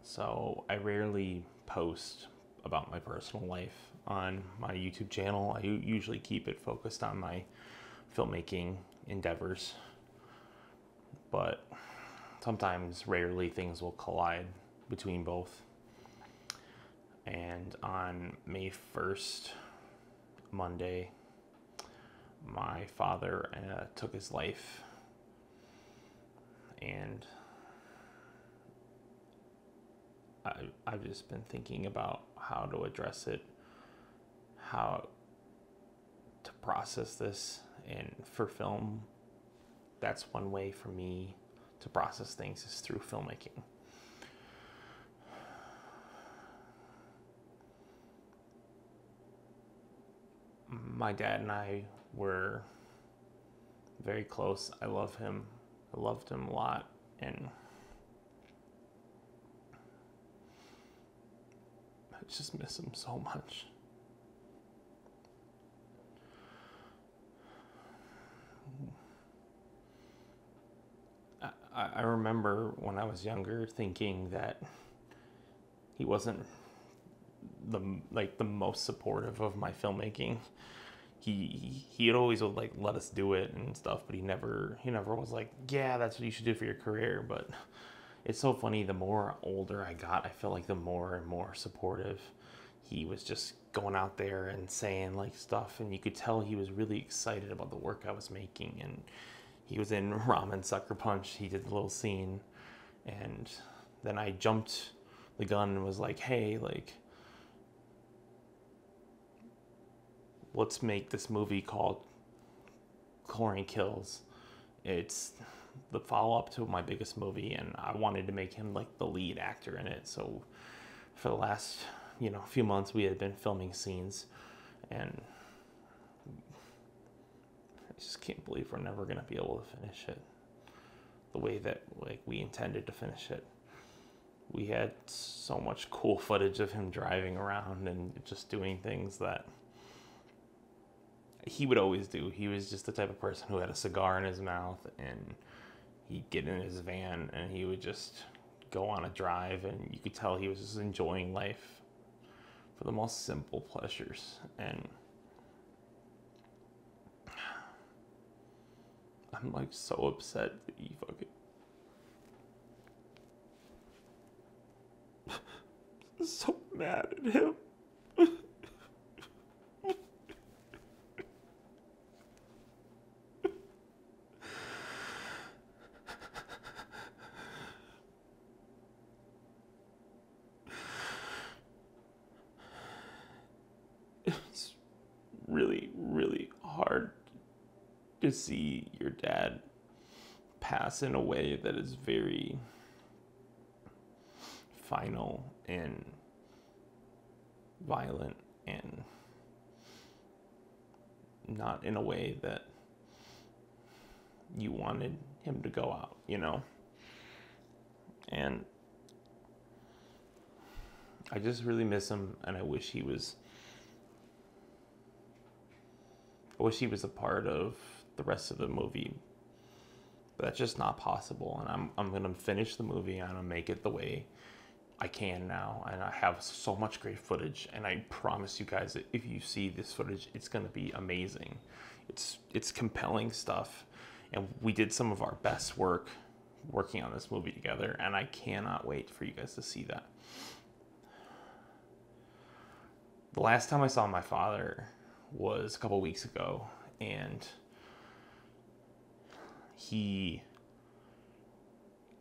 So I rarely post about my personal life on my YouTube channel. I usually keep it focused on my filmmaking endeavors, but sometimes, rarely, things will collide between both. And on May 1st, Monday, my father took his life, and I've just been thinking about how to address it, how to process this. And for film, that's one way for me to process things is through filmmaking. My dad and I were very close. I love him. I loved him a lot, and I just miss him so much. I remember when I was younger thinking that he wasn't the most supportive of my filmmaking. He'd always would let us do it and stuff, but he never was like, yeah, that's what you should do for your career. But it's so funny, the more older I got, I felt like the more and more supportive he was, just going out there and saying stuff, and you could tell he was really excited about the work I was making. And he was in Ramen Sucker Punch. He did the little scene, and then I jumped the gun and was like, hey, let's make this movie called Chlorine Kills. It's the follow-up to my biggest movie, and I wanted to make him the lead actor in it. So for the last few months, we had been filming scenes, and I just can't believe we're never going to be able to finish it the way that we intended to finish it. We had so much cool footage of him driving around and just doing things that he would always do. He was just the type of person who had a cigar in his mouth, and he'd get in his van and he would just go on a drive, and you could tell he was just enjoying life for the most simple pleasures. And I'm so upset that he fucking so mad at him. It's really, really hard to see your dad pass in a way that is very final and violent, and not in a way that you wanted him to go out. And I just really miss him, and I wish he was a part of the rest of the movie. But that's just not possible, and I'm going to finish the movie, and I'm going to make it the way I can now. And I have so much great footage, and I promise you guys that if you see this footage, it's going to be amazing. It's compelling stuff, and we did some of our best work working on this movie together, and I cannot wait for you guys to see that. The last time I saw my father was a couple weeks ago, and he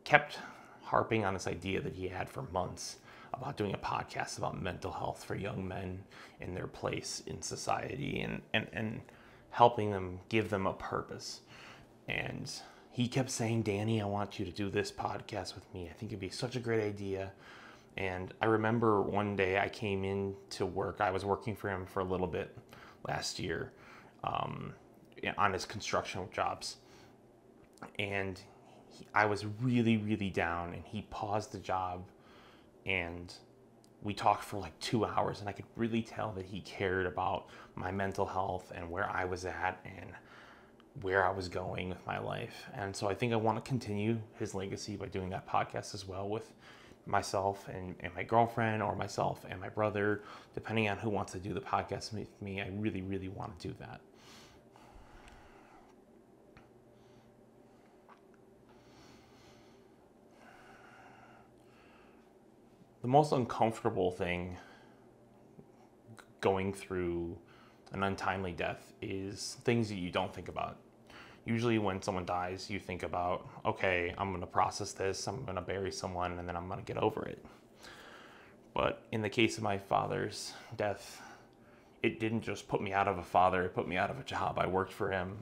kept harping on this idea that he had for months about doing a podcast about mental health for young men and their place in society, and helping them, give them a purpose. And he kept saying, Danny, I want you to do this podcast with me. I think it'd be such a great idea. And I remember one day I came in to work. I was working for him for a little bit last year on his construction jobs. And I was really, really down, and he paused the job, and we talked for 2 hours, and I could really tell that he cared about my mental health and where I was at and where I was going with my life. And so I think I want to continue his legacy by doing that podcast as well, with myself and my girlfriend, or myself and my brother, depending on who wants to do the podcast with me. I really, really want to do that. The most uncomfortable thing going through an untimely death is things that you don't think about. Usually when someone dies, you think about, okay, I'm going to process this, I'm going to bury someone, and then I'm going to get over it. But in the case of my father's death, it didn't just put me out of a father, it put me out of a job. I worked for him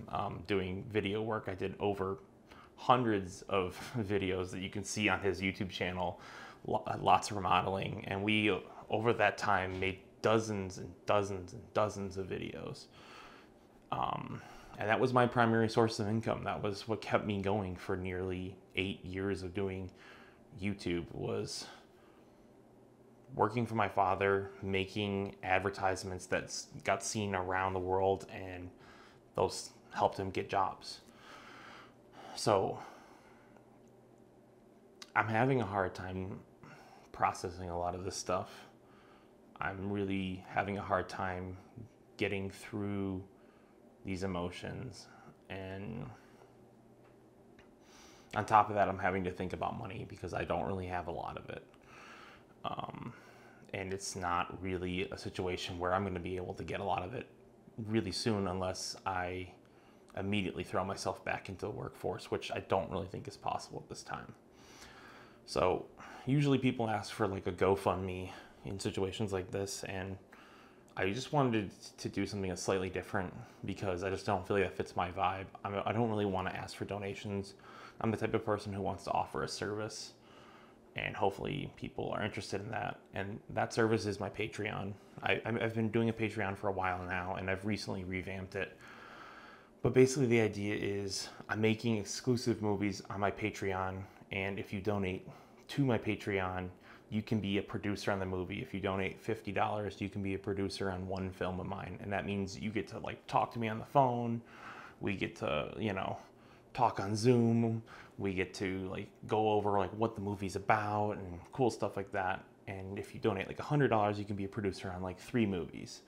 doing video work. I did over hundreds of videos that you can see on his YouTube channel, lots of remodeling. And we, over that time, made dozens and dozens and dozens of videos. And that was my primary source of income. That was what kept me going for nearly 8 years of doing YouTube, was working for my father, making advertisements that got seen around the world, and those helped him get jobs. So I'm having a hard time processing a lot of this stuff. I'm really having a hard time getting through these emotions, and on top of that, I'm having to think about money because I don't really have a lot of it. And it's not really a situation where I'm going to be able to get a lot of it really soon unless I immediately throw myself back into the workforce, which I don't really think is possible at this time. So usually people ask for like a GoFundMe in situations like this, and I just wanted to do something that's slightly different because I just don't feel like that fits my vibe. I don't really want to ask for donations. I'm the type of person who wants to offer a service, and hopefully people are interested in that. And that service is my Patreon. I've been doing a Patreon for a while now, and I've recently revamped it. But basically the idea is I'm making exclusive movies on my Patreon, and if you donate to my Patreon, you can be a producer on the movie. If you donate $50, you can be a producer on one film of mine. And that means you get to like talk to me on the phone. We get to, talk on Zoom. We get to like go over like what the movie's about and cool stuff like that. And if you donate like $100, you can be a producer on like 3 movies.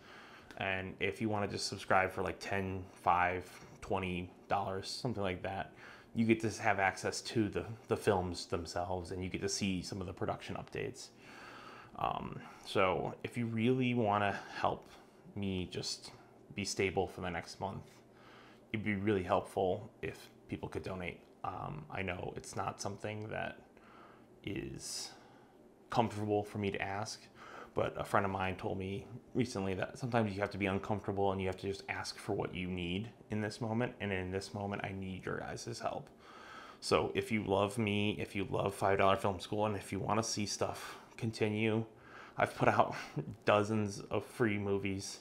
And if you want to just subscribe for like $10, $5, $20, something like that, you get to have access to the films themselves, and you get to see some of the production updates. So if you really want to help me just be stable for the next month, it'd be really helpful if people could donate. I know it's not something that is comfortable for me to ask, but a friend of mine told me recently that sometimes you have to be uncomfortable and you have to just ask for what you need in this moment. And in this moment, I need your guys' help. So if you love me, if you love $5 Film School, and if you want to see stuff continue, I've put out dozens of free movies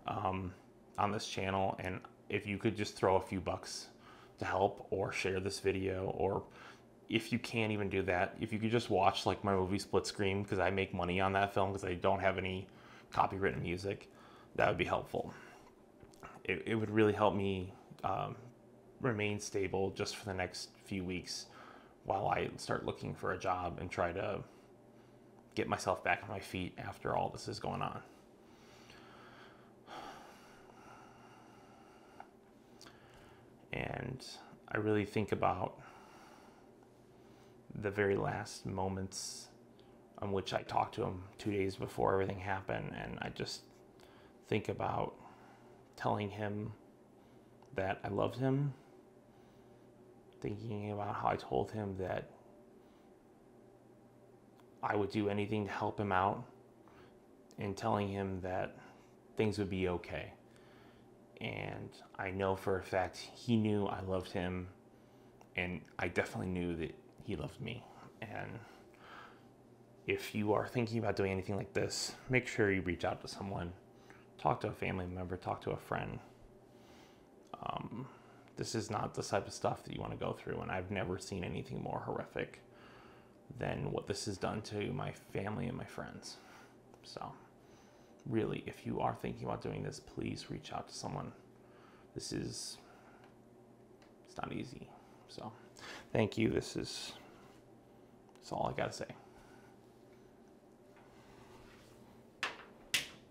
on this channel. And if you could just throw a few bucks to help, or share this video, or if you can't even do that, if you could just watch like my movie Split Screen, because I make money on that film because I don't have any copywritten music, that would be helpful. It would really help me remain stable just for the next few weeks while I start looking for a job and try to get myself back on my feet after all this is going on. And I really think about the very last moments on which I talked to him 2 days before everything happened, and I just think about telling him that I loved him, thinking about how I told him that I would do anything to help him out, and telling him that things would be okay. And I know for a fact he knew I loved him, and I definitely knew that he loved me. And if you are thinking about doing anything like this, make sure you reach out to someone. Talk to a family member, talk to a friend. This is not the type of stuff that you want to go through, and I've never seen anything more horrific than what this has done to my family and my friends. So really, if you are thinking about doing this, please reach out to someone. It's not easy. So thank you. That's all I gotta say.